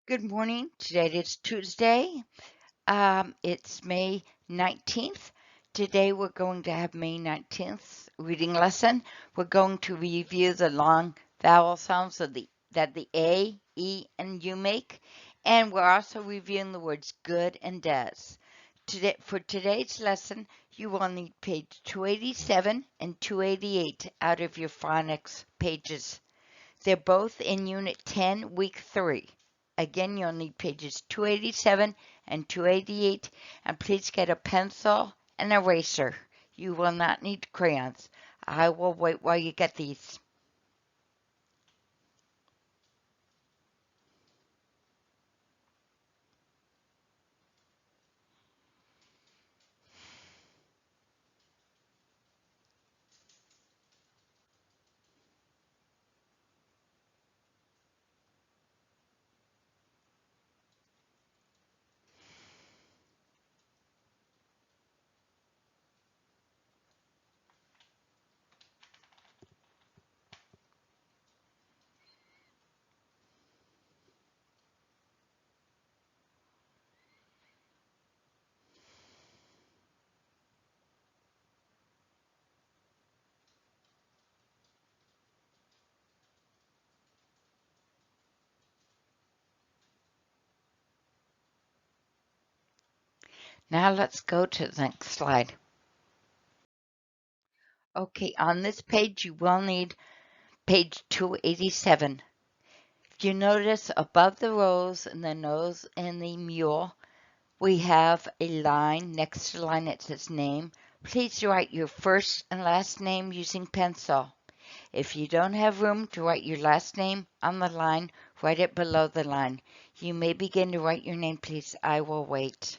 Good morning. Today is Tuesday. It's May 19th. Today we're going to have May 19th reading lesson. We're going to review the long vowel sounds that the A, E, and U make. And we're also reviewing the words good and does. For today's lesson, you will need page 287 and 288 out of your phonics pages. They're both in Unit 10, Week 3. Again, you'll need pages 287 and 288, and please get a pencil and eraser. You will not need crayons. I will wait while you get these. Now let's go to the next slide. Okay, on this page you will need page 287. If you notice above the rose and the nose and the mule, we have a line. Next to the line it says name. Please write your first and last name using pencil. If you don't have room to write your last name on the line, write it below the line. You may begin to write your name, please. I will wait.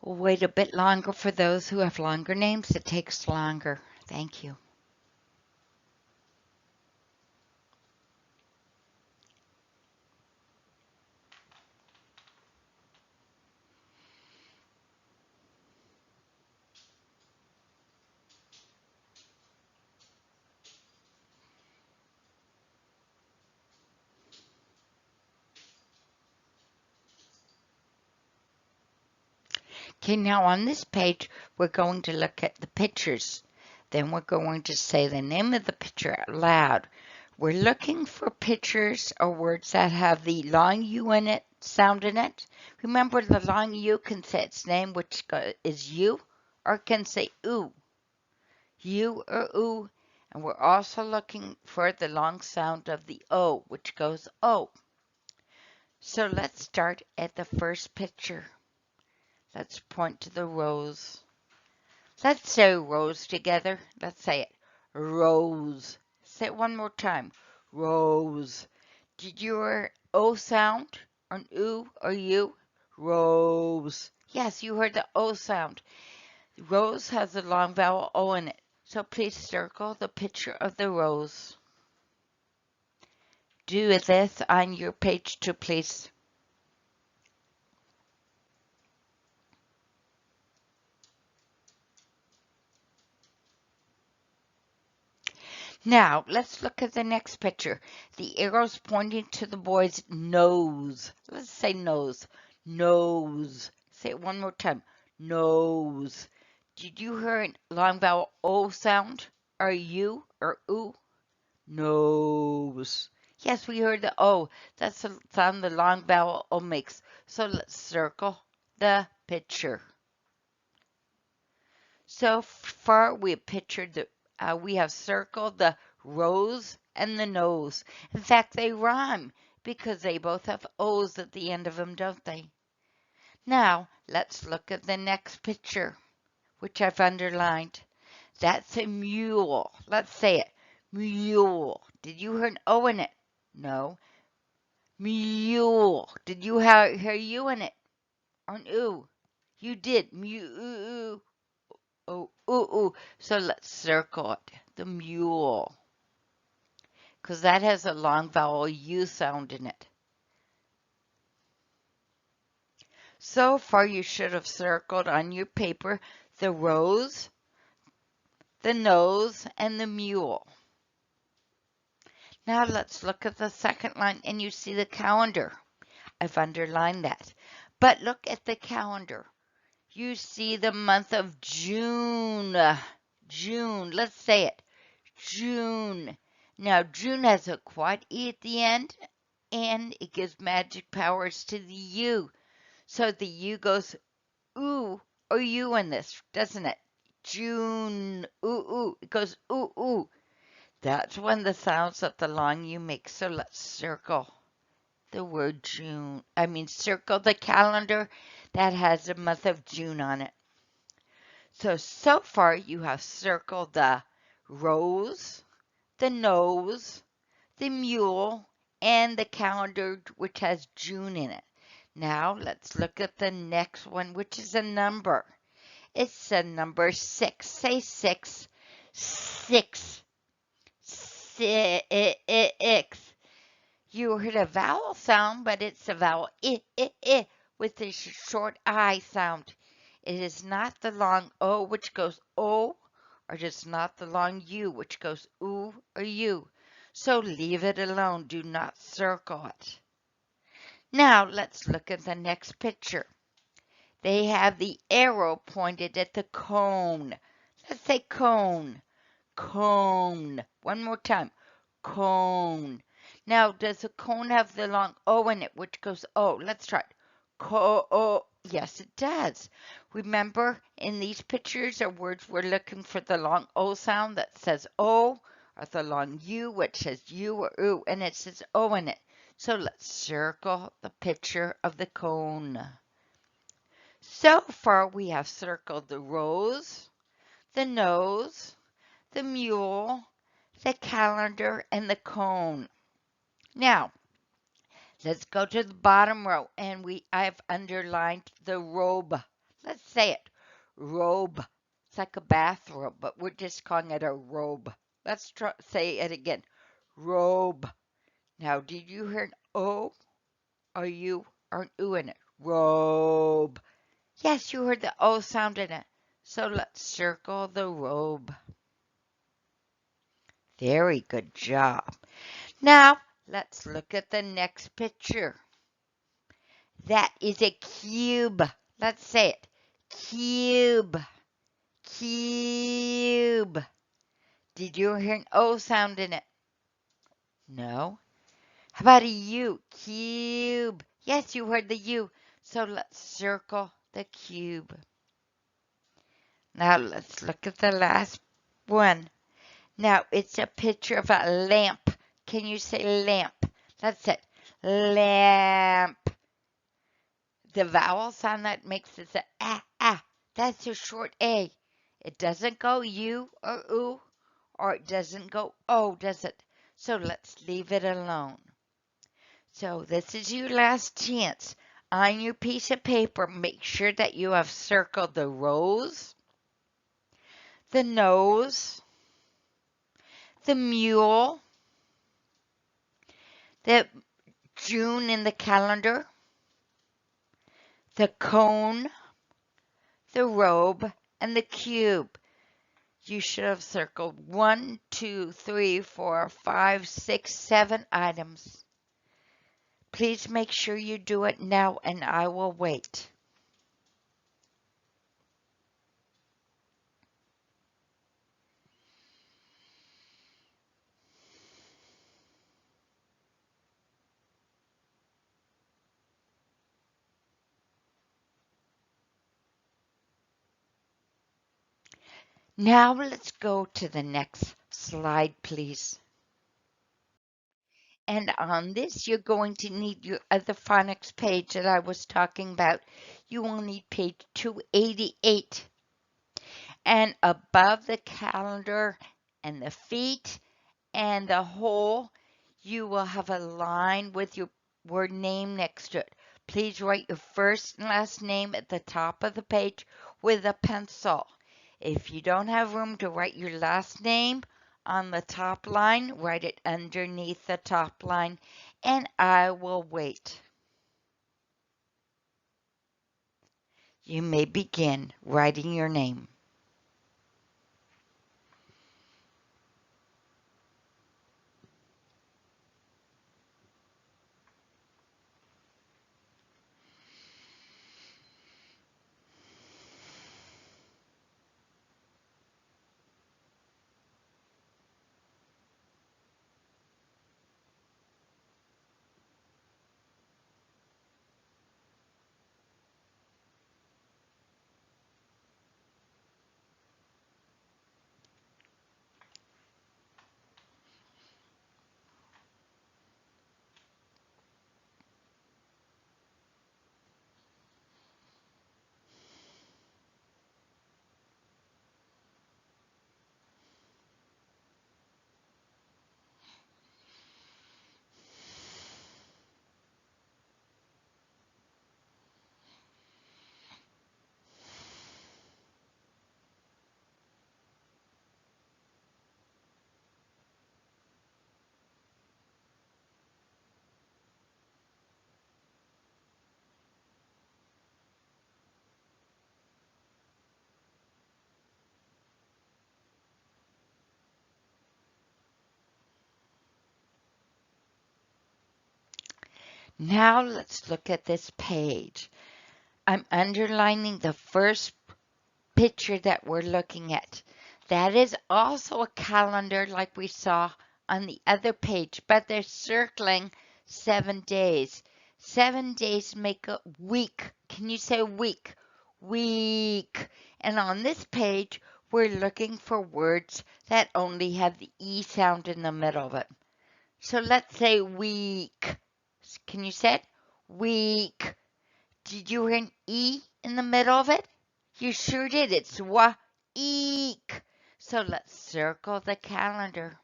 We'll wait a bit longer for those who have longer names. It takes longer. Thank you. Okay, now on this page, we're going to look at the pictures. Then we're going to say the name of the picture out loud. We're looking for pictures or words that have the long U in it, sound in it. Remember, the long U can say its name, which is U, or it can say oo, U or oo. And we're also looking for the long sound of the O, which goes O. So let's start at the first picture. Let's point to the rose. Let's say rose together. Let's say it. Rose. Say it one more time. Rose. Did you hear O sound? An oo or U? Rose. Yes, you heard the O sound. Rose has a long vowel O in it. So please circle the picture of the rose. Do this on your page too, please. Now, let's look at the next picture. The arrow's pointing to the boy's nose. Let's say nose. Nose. Say it one more time. Nose. Did you hear a long vowel O sound? Or U or oo? Nose. Yes, we heard the O. That's the sound the long vowel O makes. So let's circle the picture. So far, we have circled the rose and the nose. In fact, they rhyme because they both have O's at the end of them, don't they? Now, let's look at the next picture, which I've underlined. That's a mule. Let's say it. Mule. Did you hear an O in it? No. Mule. Did you hear U in it? Or an oo? You did. Mule. Oh, ooh, ooh. So let's circle it. The mule. Because that has a long vowel U sound in it. So far, you should have circled on your paper the rose, the nose, and the mule. Now let's look at the second line, and you see the calendar. I've underlined that. But look at the calendar. You see the month of June. June. Let's say it. June. Now, June has a quiet E at the end, and it gives magic powers to the U. So the U goes ooh or U in this, doesn't it? June. Ooh, ooh. It goes ooh, ooh. That's one of the sounds that the long U makes. So let's circle the word June. Circle the calendar that has the month of June on it. So far you have circled the rose, the nose, the mule, and the calendar which has June in it. Now let's look at the next one, which is a number. It's a number 6. Say 6. 6. 6. You heard a vowel sound, but it's a vowel I with a short I sound. It is not the long O which goes O, or it is not the long U which goes oo or U. So leave it alone. Do not circle it. Now let's look at the next picture. They have the arrow pointed at the cone. Let's say cone. Cone. One more time. Cone. Now, does the cone have the long O in it, which goes O? Let's try it. Co-O. Yes, it does. Remember, in these pictures or words, we're looking for the long O sound that says O, or the long U, which says U or oo, and it says O in it. So let's circle the picture of the cone. So far, we have circled the rose, the nose, the mule, the calendar, and the cone. Now, let's go to the bottom row, and I've underlined the robe. Let's say it. Robe. It's like a bathrobe, but we're just calling it a robe. Let's say it again. Robe. Now, did you hear an O or U or an oo in it? Robe. Yes, you heard the O sound in it. So let's circle the robe. Very good job. Now, let's look at the next picture. That is a cube. Let's say it. Cube. Cube. Did you hear an O sound in it? No. How about a U? Cube. Yes, you heard the U. So let's circle the cube. Now let's look at the last one. Now it's a picture of a lamp. Can you say lamp? That's it. Lamp. The vowel sound that makes it a ah. That's a short A. It doesn't go U or oo, or it doesn't go O, does it? So let's leave it alone. So this is your last chance. On your piece of paper, make sure that you have circled the rose, the nose, the mule, the June in the calendar, the cone, the robe, and the cube. You should have circled 1, 2, 3, 4, 5, 6, 7 items. Please make sure you do it now, and I will wait. Now let's go to the next slide, please. And on this, you're going to need your other phonics page that I was talking about. You will need page 288. And above the calendar and the feet and the whole, you will have a line with your word name next to it. Please write your first and last name at the top of the page with a pencil. If you don't have room to write your last name on the top line, write it underneath the top line, and I will wait. You may begin writing your name. Now let's look at this page. I'm underlining the first picture that we're looking at. That is also a calendar like we saw on the other page, but they're circling 7 days. 7 days make a week. Can you say week? Week. And on this page, we're looking for words that only have the E sound in the middle of it. So let's say week. Can you say it? Week. Did you hear an E in the middle of it? You sure did. It's wa-eek. So let's circle the calendar.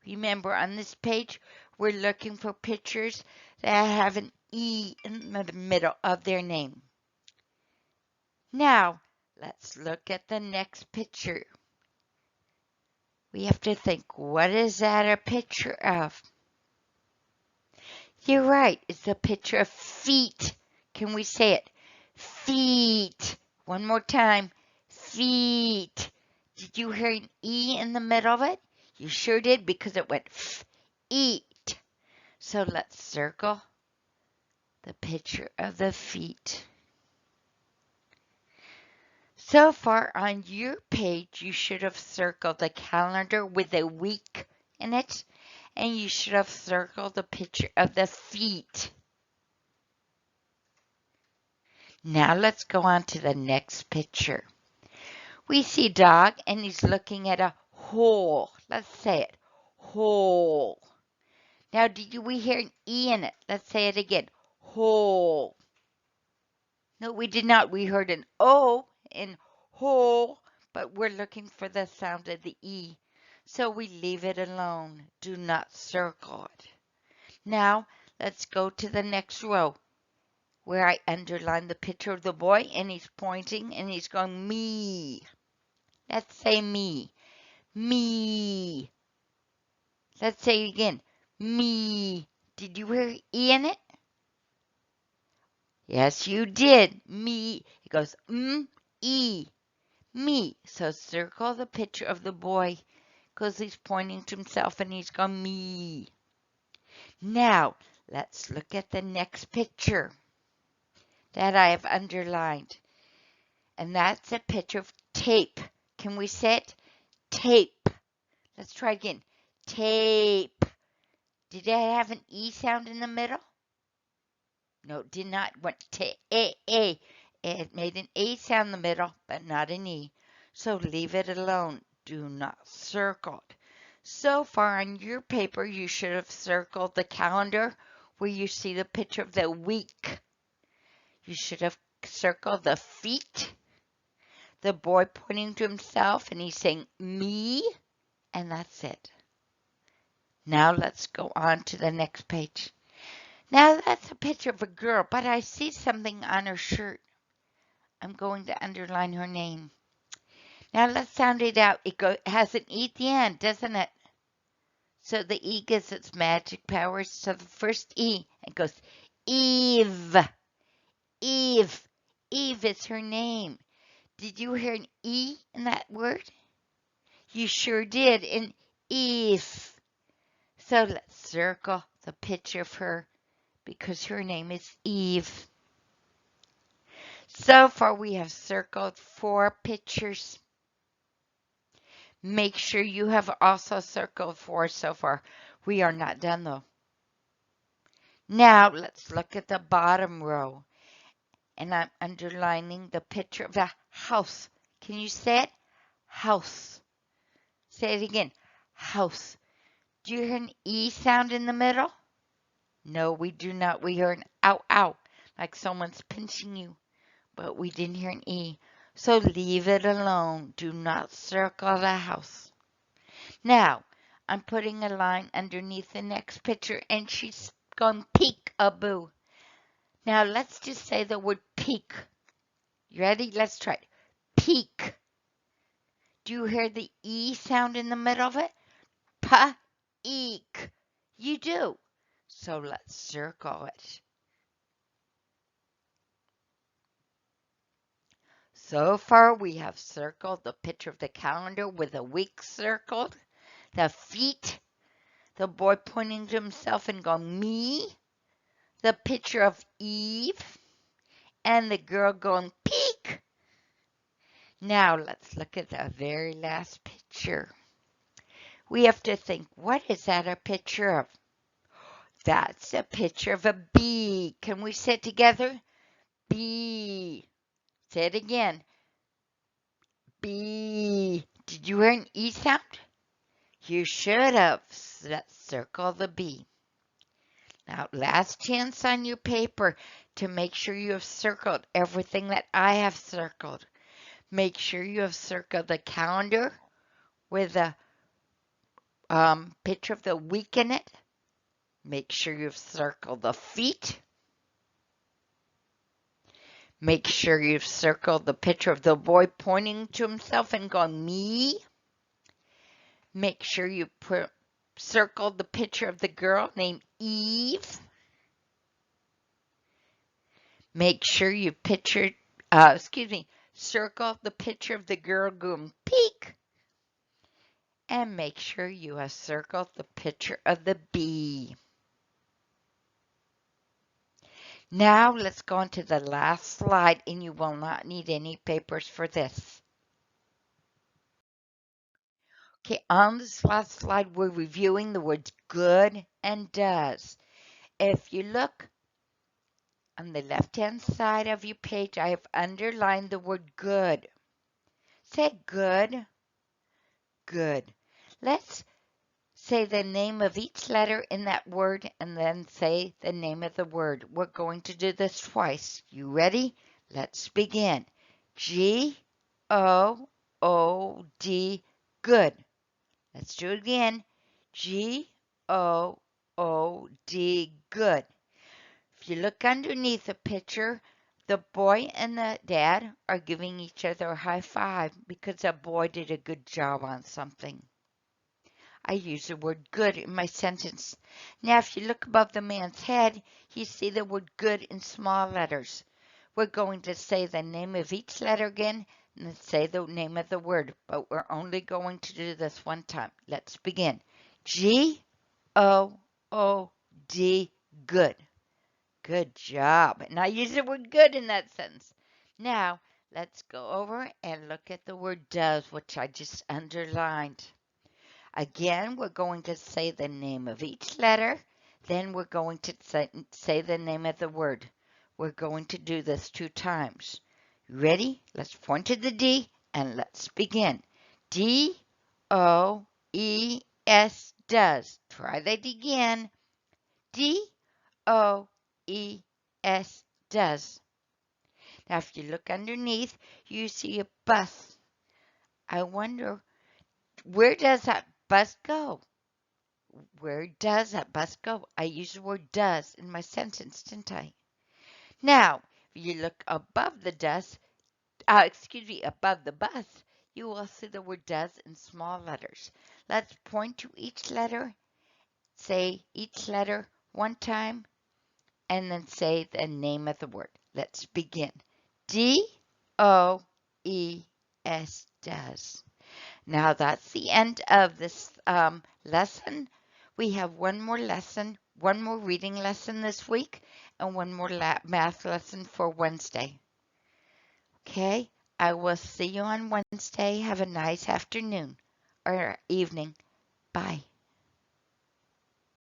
Remember, on this page, we're looking for pictures that have an E in the middle of their name. Now, let's look at the next picture. We have to think, what is that a picture of? You're right. It's a picture of feet. Can we say it? Feet. One more time. Feet. Did you hear an E in the middle of it? You sure did because it went eat. So let's circle the picture of the feet. So far on your page, you should have circled the calendar with a week in it, and you should have circled the picture of the feet. Now let's go on to the next picture. We see dog and he's looking at a hole. Let's say it. Hole. Now did we hear an E in it? Let's say it again. Hole. No, we did not. We heard an O in hole, but we're looking for the sound of the E. So we leave it alone. Do not circle it. Now let's go to the next row, where I underline the picture of the boy and he's pointing and he's going me. Let's say me. Me. Let's say it again. Me. Did you hear E in it? Yes, you did. Me. It goes E. Me. So circle the picture of the boy because he's pointing to himself and he's going me. Now, let's look at the next picture that I have underlined. And that's a picture of tape. Can we say it? Tape. Let's try again. Tape. Did it have an E sound in the middle? No, it did not. It went A. It made an A sound in the middle, but not an E. So leave it alone. Do not circle it. So far on your paper, you should have circled the calendar where you see the picture of the week. You should have circled the feet, the boy pointing to himself, and he's saying, me, and that's it. Now let's go on to the next page. Now that's a picture of a girl, but I see something on her shirt. I'm going to underline her name. Now let's sound it out. It has an E at the end, doesn't it? So the E gives its magic powers. So the first E, it goes Eve. Eve. Eve is her name. Did you hear an E in that word? You sure did, in Eve. So let's circle the picture of her because her name is Eve. So far we have circled 4 pictures. Make sure you have also circled 4 so far. We are not done though. Now let's look at the bottom row. And I'm underlining the picture of the house. Can you say it? House. Say it again. House. Do you hear an E sound in the middle? No, we do not. We hear an ow, ow, like someone's pinching you. But we didn't hear an E. So leave it alone. Do not circle the house. Now, I'm putting a line underneath the next picture, and she's gone peek-a-boo. Now, let's just say the word peek. You ready? Let's try it. Peek. Do you hear the E sound in the middle of it? Pa-eek. You do. So let's circle it. So far, we have circled the picture of the calendar with a week circled, the feet, the boy pointing to himself and going, me, the picture of Eve, and the girl going, peek. Now let's look at the very last picture. We have to think, what is that a picture of? That's a picture of a bee. Can we say it together? Bee. Say it again. Bee. Did you hear an E sound? You should have. So let's circle the bee. Now, last chance on your paper to make sure you have circled everything that I have circled. Make sure you have circled the calendar with a picture of the week in it. Make sure you've circled the feet. Make sure you've circled the picture of the boy pointing to himself and going, me. Make sure you circled the picture of the girl named Eve. Make sure you circle the picture of the girl going, peek. And make sure you have circled the picture of the bee. Now let's go on to the last slide, and you will not need any papers for this. Okay, on this last slide, we're reviewing the words good and does. If you look on the left-hand side of your page, I have underlined the word good. Say good, good. Let's say the name of each letter in that word and then say the name of the word. We're going to do this twice. You ready? Let's begin. G-O-O-D, good. Let's do it again. G-O-O-D, good. If you look underneath the picture, the boy and the dad are giving each other a high five because the boy did a good job on something. I use the word good in my sentence. Now, if you look above the man's head, you see the word good in small letters. We're going to say the name of each letter again and then say the name of the word, but we're only going to do this one time. Let's begin. G-O-O-D, good. Good job. And I use the word good in that sentence. Now, let's go over and look at the word does, which I just underlined. Again, we're going to say the name of each letter. Then we're going to say the name of the word. We're going to do this 2 times. Ready? Let's point to the D and let's begin. D-O-E-S. does. Try that again. D-O-E-S, does. Now, if you look underneath, you see a bus. I wonder, where does that bus go? Where does that bus go? I used the word does in my sentence, didn't I? Now, if you look above the above the bus, you will see the word does in small letters. Let's point to each letter, say each letter one time, and then say the name of the word. Let's begin. D-O-E-S, does. Now that's the end of this lesson. We have one more lesson, one more reading lesson this week, and one more math lesson for Wednesday. Okay, I will see you on Wednesday. Have a nice afternoon or evening. Bye.